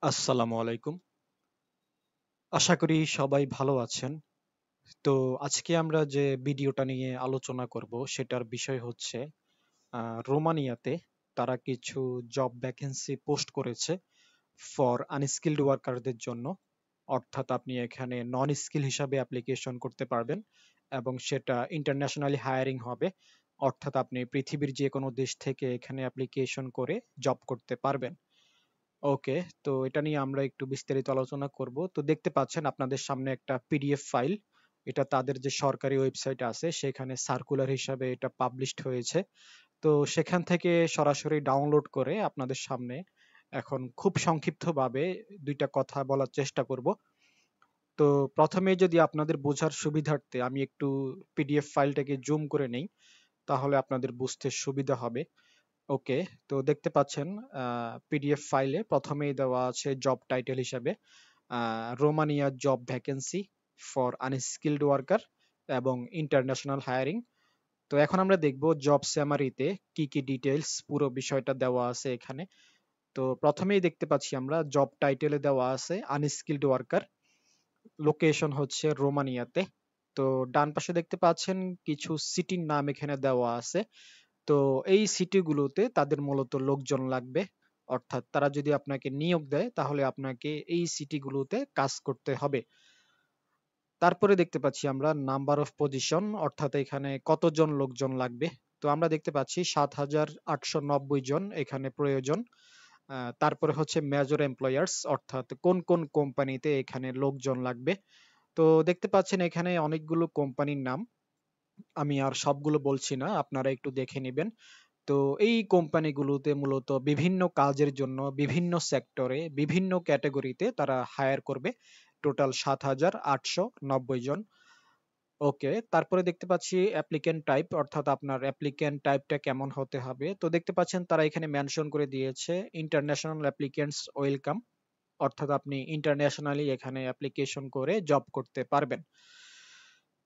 আসসালামু আলাইকুম। আশা করি সবাই ভালো আছেন। তো আজকে আমরা যে ভিডিওটা নিয়ে আলোচনা করব সেটার বিষয় হচ্ছে রোমানিয়াতে তারা কিছু জব ভ্যাকেন্সি পোস্ট করেছে ফর আনস্কিলড ওয়ার্কারদের জন্য। অর্থাৎ আপনি এখানে নন স্কিল হিসাবে অ্যাপ্লিকেশন করতে পারবেন এবং সেটা ইন্টারন্যাশনালি হায়ারিং হবে। অর্থাৎ আপনি পৃথিবীর যে কোনো দেশ থেকে এখানে অ্যাপ্লিকেশন করে জব করতে পারবেন। ওকে, তো এটা নিয়ে আমরা একটু বিস্তারিত আলোচনা করব। তো দেখতে পাচ্ছেন আপনাদের সামনে একটা পিডিএফ ফাইল। এটা তাদের যে সরকারি ওয়েবসাইট আছে সেখানে সার্কুলার হিসাবে এটা পাবলিশড হয়েছে। তো সেখান থেকে সরাসরি ডাউনলোড করে আপনাদের সামনে এখন খুব সংক্ষিপ্তভাবে দুইটা কথা বলার চেষ্টা করব। তো প্রথমে যদি আপনাদের বোঝার সুবিধার্থে আমি একটু পিডিএফ ফাইলটাকে জুম করে নেই, তাহলে আপনাদের বুঝতে সুবিধা হবে। ওকে, তো দেখতে পাচ্ছেন পিডিএফ ফাইলে প্রথমেই দেওয়া আছে জব টাইটেল হিসাবে Romania job vacancy for unskilled worker এবং ইন্টারন্যাশনাল হায়ারিং। তো এখন আমরা দেখব জব স্যামারিতে কি কি ডিটেলস পুরো বিষয়টা দেওয়া আছে এখানে। তো প্রথমেই দেখতে পাচ্ছি আমরা জব টাইটেলে দেওয়া আছে আনস্কিলড ওয়ার্কার, লোকেশন হচ্ছে রোমানিয়াতে। তো ডান পাশে দেখতে পাচ্ছেন কিছু সিটির নাম এখানে দেওয়া আছে। তো এই সিটিগুলোতে তাদের মূলত লোকজন লাগবে। অর্থাৎ তারা যদি আপনাকে নিয়োগ দেয় তাহলে আপনাকে এই সিটিগুলোতে কাজ করতে হবে। তারপরে দেখতে পাচ্ছি আমরা নাম্বার অফ পজিশন, অর্থাৎ এখানে কতজন লোকজন লাগবে। তো আমরা দেখতে পাচ্ছি 7,890 জন এখানে প্রয়োজন। তারপরে হচ্ছে মেজর এমপ্লয়ার্স, অর্থাৎ কোন কোন কোম্পানিতে এখানে লোকজন লাগবে। তো দেখতে পাচ্ছেন এখানে অনেকগুলো কোম্পানির নাম, আমি আর সবগুলো বলছি না, আপনারা একটু দেখে নেবেন। তো এই কোম্পানিগুলোতে মূলত বিভিন্ন কাজের জন্য বিভিন্ন সেক্টরে বিভিন্ন ক্যাটাগরিতে তারা হায়ার করবে। টোটাল 7,890 জন। ওকে, তারপরে দেখতে পাচ্ছি অ্যাপ্লিক্যান্ট টাইপ, অর্থাৎ আপনার অ্যাপ্লিক্যান্ট টাইপটা কেমন হতে হবে। তো দেখতে পাচ্ছেন তারা এখানে মেনশন করে দিয়েছে ইন্টারন্যাশনাল অ্যাপ্লিক্যান্টস ওয়েলকাম, অর্থাৎ আপনি ইন্টারন্যাশনালি এখানে অ্যাপ্লিকেশন করে জব করতে পারবেন।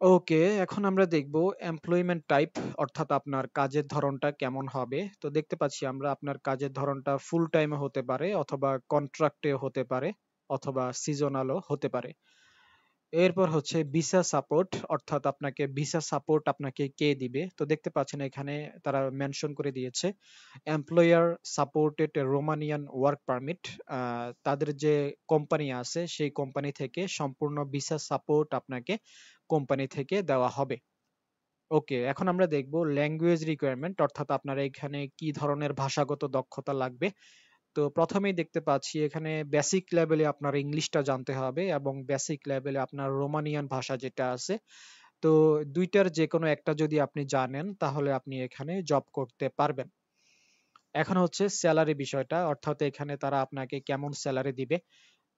ওকে, এখন আমরা দেখব এমপ্লয়মেন্ট টাইপ, অর্থাৎ আপনার কাজের ধরনটা কেমন হবে। তো দেখতে পাচ্ছি আমরা আপনার কাজের ধরনটা ফুল টাইমে হতে পারে অথবা কন্ট্রাক্টে হতে পারে অথবা সিজনালও হতে পারে। এরপর হচ্ছে ভিসা সাপোর্ট, অর্থাৎ আপনাকে ভিসা সাপোর্ট আপনাকে কে দিবে। তো দেখতে পাচ্ছেন এখানে তারা মেনশন করে দিয়েছে employer supported Romanian work permit. তাদের যে কোম্পানি আছে সেই কোম্পানি থেকে সম্পূর্ণ ভিসা সাপোর্ট আপনাকে কোম্পানি থেকে দেওয়া হবে। ওকে, এখন আমরা দেখব ল্যাঙ্গুয়েজ রিকোয়ারমেন্ট, অর্থাৎ আপনার এখানে কি ধরনের ভাষাগত দক্ষতা লাগবে। তো প্রথমেই দেখতে পাচ্ছি এখানে বেসিক লেভেলে আপনার ইংলিশটা জানতে হবে এবং বেসিক লেভেলে আপনার রোমানিয়ান ভাষা যেটা আছে। তো দুইটার যে কোনো একটা যদি আপনি জানেন তাহলে আপনি এখানে জব করতে পারবেন। এখন হচ্ছে স্যালারি বিষয়টা, অর্থাৎ এখানে তারা আপনাকে কেমন স্যালারি দিবে।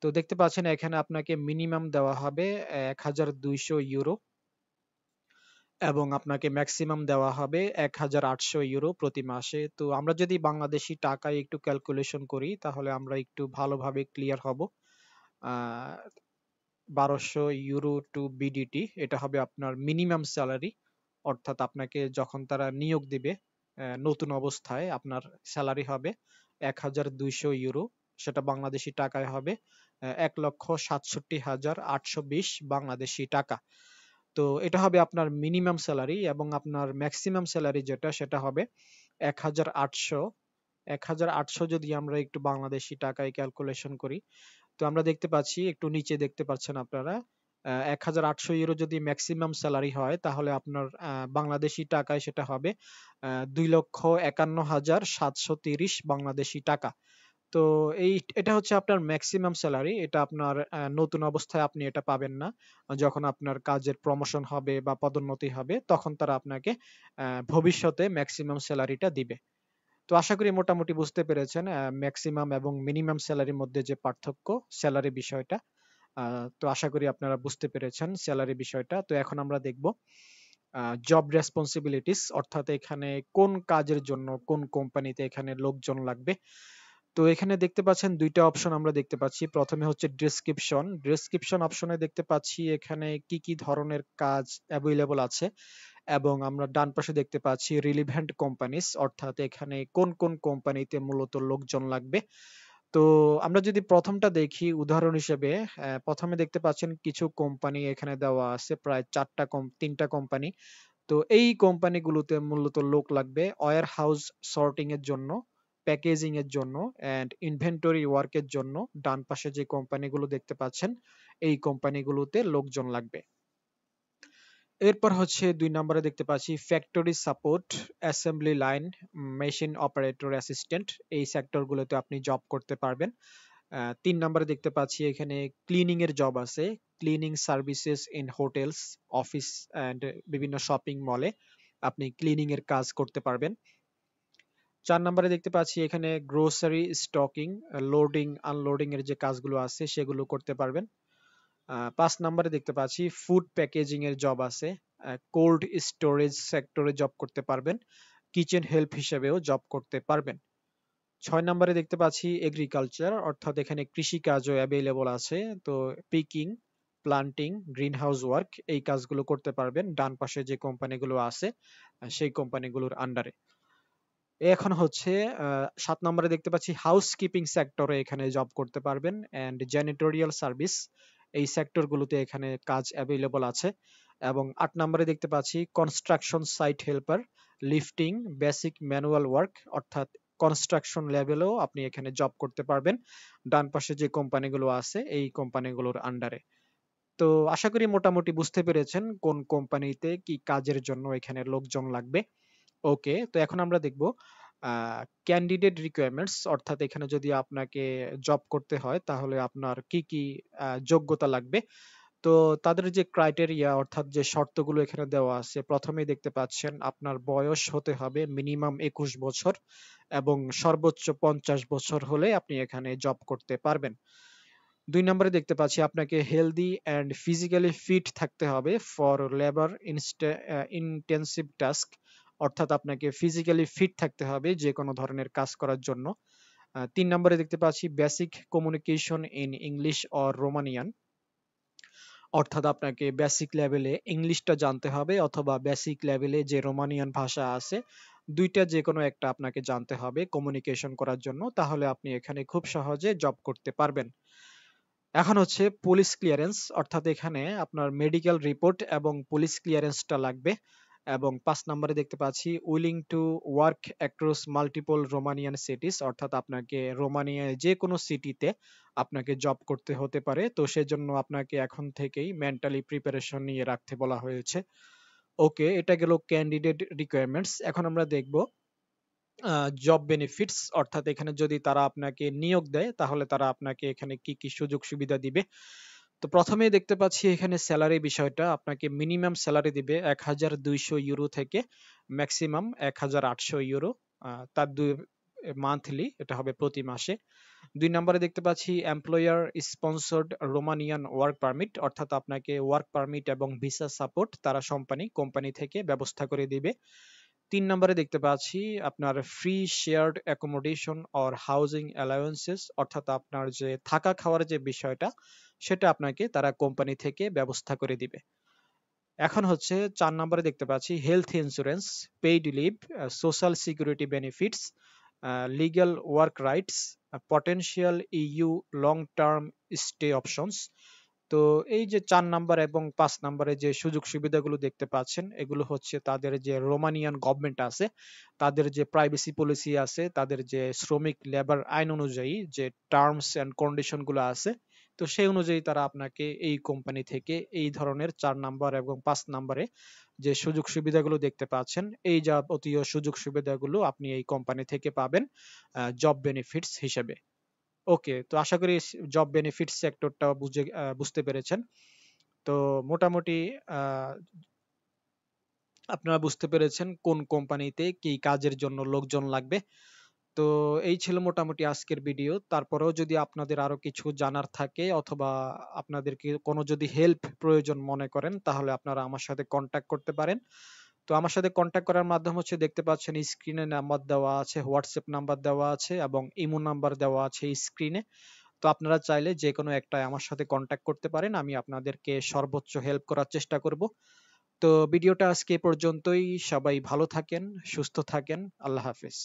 তো দেখতে পাচ্ছেন এখানে আপনাকে মিনিমাম দেওয়া হবে 1,200 ইউরো এবং আপনাকে ম্যাক্সিমাম দেওয়া হবে 1,800 ইউরো প্রতি মাসে। তো আমরা যদি বাংলাদেশি টাকায় একটু ক্যালকুলেশন করি তাহলে আমরা একটু ভালোভাবে ক্লিয়ার হব। 1,200 ইউরো টু বিডিটি, এটা হবে আপনার মিনিমাম স্যালারি। অর্থাৎ আপনাকে যখন তারা নিয়োগ দিবে নতুন অবস্থায় আপনার স্যালারি হবে 1,200 ইউরো, সেটা বাংলাদেশি টাকায় হবে 1,67,820 বাংলাদেশি টাকা। তো এটা হবে আপনার মিনিমাম স্যালারি এবং আপনার ম্যাক্সিমাম স্যালারি যেটা সেটা হবে 1,800। 1,800 যদি আমরা একটু বাংলাদেশি টাকায় ক্যালকুলেশন করি, তো আমরা দেখতে পাচ্ছি একটু নিচে দেখতে পাচ্ছেন আপনারা 1,800 ইউরো যদি ম্যাক্সিমাম স্যালারি হয় তাহলে আপনার বাংলাদেশি টাকায় সেটা হবে 2,51,730 বাংলাদেশি টাকা। তো এটা হচ্ছে আপনার ম্যাক্সিমাম স্যালারি। এটা আপনার নতুন অবস্থায় আপনি এটা পাবেন না। যখন আপনার কাজের প্রমোশন হবে বা পদোন্নতি হবে তখন তারা আপনাকে ভবিষ্যতে ম্যাক্সিমাম স্যালারিটা দিবে। তো আশা করি মোটামুটি বুঝতে পেরেছেন ম্যাক্সিমাম এবং মিনিমাম স্যালারির মধ্যে যে পার্থক্য, স্যালারি বিষয়টা। তো আশা করি আপনারা বুঝতে পেরেছেন স্যালারি বিষয়টা। তো এখন আমরা দেখব জব রেসপন্সিবিলিটিস, অর্থাৎ এখানে কোন কাজের জন্য কোন কোম্পানিতে এখানে লোকজন লাগবে। তো এখানে দেখতে পাচ্ছেন দুইটা অপশন আমরা দেখতে পাচ্ছি। প্রথমে হচ্ছে ডেসক্রিপশন। ডেসক্রিপশন অপশনে দেখতে পাচ্ছি এখানে কি কি ধরনের কাজ অ্যাভেলেবল আছে এবং আমরা ডান পাশে দেখতে পাচ্ছি রিলিভেন্ট কোম্পানিজ, অর্থাৎ এখানে কোন কোন কোম্পানিতে মূলত লোকজন লাগবে। তো আমরা যদি প্রথমটা দেখি উদাহরণ হিসেবে, প্রথমে দেখতে পাচ্ছেন কিছু কোম্পানি এখানে দেওয়া আছে, প্রায় 3টা কোম্পানি। তো এই কোম্পানিগুলোতে মূলত লোক লাগবে ওয়্যার হাউস সর্টিং এর জন্য, প্যাকেজিং এর জন্য এন্ড ইনভেন্টরি ওয়ার্কের জন্য। ডান পাশে যে কোম্পানিগুলো দেখতে পাচ্ছেন এই কোম্পানিগুলোতে লোকজন লাগবে। এরপর হচ্ছে 2 নম্বরে দেখতে পাচ্ছি factory support, assembly line, machine operator assistant, এই সেক্টরগুলোতে আপনি জব করতে পারবেন। 3 নম্বরে দেখতে পাচ্ছি এখানে ক্লিনিং এর জব আছে, cleaning services in hotels, office and বিভিন্ন শপিং মলে আপনি ক্লিনিং এর কাজ করতে পারবেন। 4 নম্বরে দেখতে পাচ্ছি এখানে গ্রোসারি স্টকিং, লোডিং আনলোডিং এর যে কাজগুলো আছে সেগুলো করতে পারবেন। 5 নম্বরে দেখতে পাচ্ছি ফুড প্যাকেজিং এর জব আছে, কোল্ড স্টোরেজ সেক্টরে জব করতে পারবেন, কিচেন হেল্প হিসেবেও জব করতে পারবেন। 6 নম্বরে দেখতে পাচ্ছি এগ্রিকালচার, অর্থাৎ এখানে কৃষি কাজও অ্যাভেলেবল আছে। তো picking, planting, greenhouse work এই কাজগুলো করতে পারবেন ডান পাশে যে কোম্পানিগুলো আছে সেই কোম্পানিগুলোর আন্ডারে। এখন হচ্ছে 7 নম্বরে দেখতে পাচ্ছি হাউসকিপিং সেক্টরে এখানে জব করতে পারবেন এন্ড জ্যানিটোরিয়াল সার্ভিস, এই সেক্টরগুলোতে এখানে কাজ অ্যাভেলেবল আছে। এবং 8 নম্বরে দেখতে পাচ্ছি construction site helper, lifting, basic manual work, অর্থাৎ কনস্ট্রাকশন লেভেলেও আপনি এখানে জব করতে পারবেন ডান পাশে যে কোম্পানিগুলো আছে এই কোম্পানিগুলোর আন্ডারে। তো আশা করি মোটামুটি বুঝতে পেরেছেন কোন কোম্পানিতে কি কাজের জন্য এখানে লোকজন লাগবে। ওকে, তো এখন আমরা দেখব ক্যান্ডিডেট রিকোয়ারমেন্টস, অর্থাৎ এখানে যদি আপনাকে জব করতে হয় তাহলে আপনার কি কি যোগ্যতা লাগবে। তো তাদের যে ক্রাইটেরিয়া অর্থাৎ যে শর্তগুলো এখানে দেওয়া আছে, প্রথমেই দেখতে পাচ্ছেন আপনার বয়স হতে হবে মিনিমাম 21 বছর এবং সর্বোচ্চ 50 বছর হলে আপনি এখানে জব করতে পারবেন। 2 নম্বরে দেখতে পাচ্ছি আপনাকে হেলদি অ্যান্ড ফিজিক্যালি ফিট থাকতে হবে ফর লেবার ইন্টেন্সিভ টাস্ক, অর্থাৎ আপনাকে ফিজিক্যালি ফিট থাকতে হবে যে কোনো ধরনের কাজ করার জন্য। 3 নম্বরে দেখতে পাচ্ছি basic communication in English or Romanian, অর্থাৎ আপনাকে বেসিক লেভেলে ইংলিশটা জানতে হবে অথবা বেসিক লেভেলে যে রোমানিয়ান ভাষা আছে দুইটা যে কোনো একটা আপনাকে জানতে হবে কমিউনিকেশন করার জন্য, তাহলে আপনি এখানে খুব সহজে জব করতে পারবেন। এখন হচ্ছে পুলিশ ক্লিয়ারেন্স, অর্থাৎ এখানে আপনার মেডিকেল রিপোর্ট এবং পুলিশ ক্লিয়ারেন্সটা লাগবে। এবং 5 নম্বরে দেখতে পাচ্ছি willing to work across multiple Romanian cities, অর্থাৎ আপনাকে রোমানিয়ায় যে কোনো সিটিতে আপনাকে জব করতে হতে পারে, তো সেজন্য আপনাকে এখন থেকেই মেন্টালি প্রিপারেশন নিয়ে রাখতে বলা হয়েছে। ওকে, এটা গেল ক্যান্ডিডেট রিকোয়ারমেন্টস। এখন আমরা দেখব জব বেনিফিটস, অর্থাৎ এখানে যদি তারা আপনাকে নিয়োগ দেয় তাহলে তারা আপনাকে এখানে কি কি সুযোগ সুবিধা দিবে। তো প্রথমেই দেখতে পাচ্ছি এখানে স্যালারি বিষয়টা, আপনাকে মিনিমাম স্যালারি দিবে 1200 ইউরো থেকে ম্যাক্সিমাম 1800 ইউরো, তার দুই মান্থলি, এটা হবে প্রতি মাসে। 2 নম্বরে দেখতে পাচ্ছি employer sponsored Romanian work permit, অর্থাৎ আপনাকে ওয়ার্ক পারমিট এবং ভিসা সাপোর্ট তারা কোম্পানি থেকে ব্যবস্থা করে দিবে। 3 নম্বরে দেখতে পাচ্ছি আপনার free shared accommodation or housing allowances, অর্থাৎ আপনার যে থাকা খাওয়ার যে বিষয়টা সেটা আপনাকে তারা কোম্পানি থেকে ব্যবস্থা করে দিবে। এখন হচ্ছে 4 নম্বরে দেখতে পাচ্ছি health insurance, paid leave, social security benefits, legal work rights, potential EU long term stay options. তো এই যে 4 নাম্বার এবং 5 নাম্বারে যে সুযোগ সুবিধাগুলো দেখতে পাচ্ছেন এগুলো হচ্ছে তাদের যে রোমানিয়ান গভর্নমেন্ট আছে তাদের যে প্রাইভেসি পলিসি আছে, তাদের যে শ্রমিক লেবার আইন অনুযায়ী যে টার্মস এন্ড কন্ডিশন গুলো আছে, তো সেই অনুযায়ী তারা আপনাকে এই কোম্পানি থেকে এই ধরনের 4 নাম্বার এবং 5 নাম্বারে যে সুযোগ সুবিধাগুলো দেখতে পাচ্ছেন এই যাবতীয় সুযোগ সুবিধাগুলো আপনি এই কোম্পানি থেকে পাবেন জব বেনিফিটস হিসেবে। ওকে, তো আশা করি জব বেনিফিট সেক্টরটা বুঝতে পেরেছেন। তো মোটামুটি আহ, আপনারা বুঝতে পেরেছেন কোন কোম্পানিতে কি কাজের জন্য লোকজন লাগবে। তো এই ছিল মোটামুটি আজকের ভিডিও। তারপরেও যদি আপনাদের আরো কিছু জানার থাকে অথবা আপনাদেরকে কোনো যদি হেল্প প্রয়োজন মনে করেন তাহলে আপনারা আমার সাথে কন্ট্যাক্ট করতে পারেন। তো আমার সাথে কন্ট্যাক্ট করার মাধ্যম হচ্ছে দেখতে পাচ্ছেন স্ক্রিনে নাম্বার দেওয়া আছে, হোয়াটসঅ্যাপ নাম্বার দেওয়া আছে এবং ইমো নাম্বার দেওয়া আছে স্ক্রিনে। তো আপনারা চাইলে যে কোনো একটাই আমার সাথে কন্ট্যাক্ট করতে পারেন, আমি আপনাদেরকে সর্বোচ্চ হেল্প করার চেষ্টা করব। তো ভিডিওটা আজকে এ পর্যন্তই। সবাই ভালো থাকেন, সুস্থ থাকেন। আল্লাহ হাফেজ।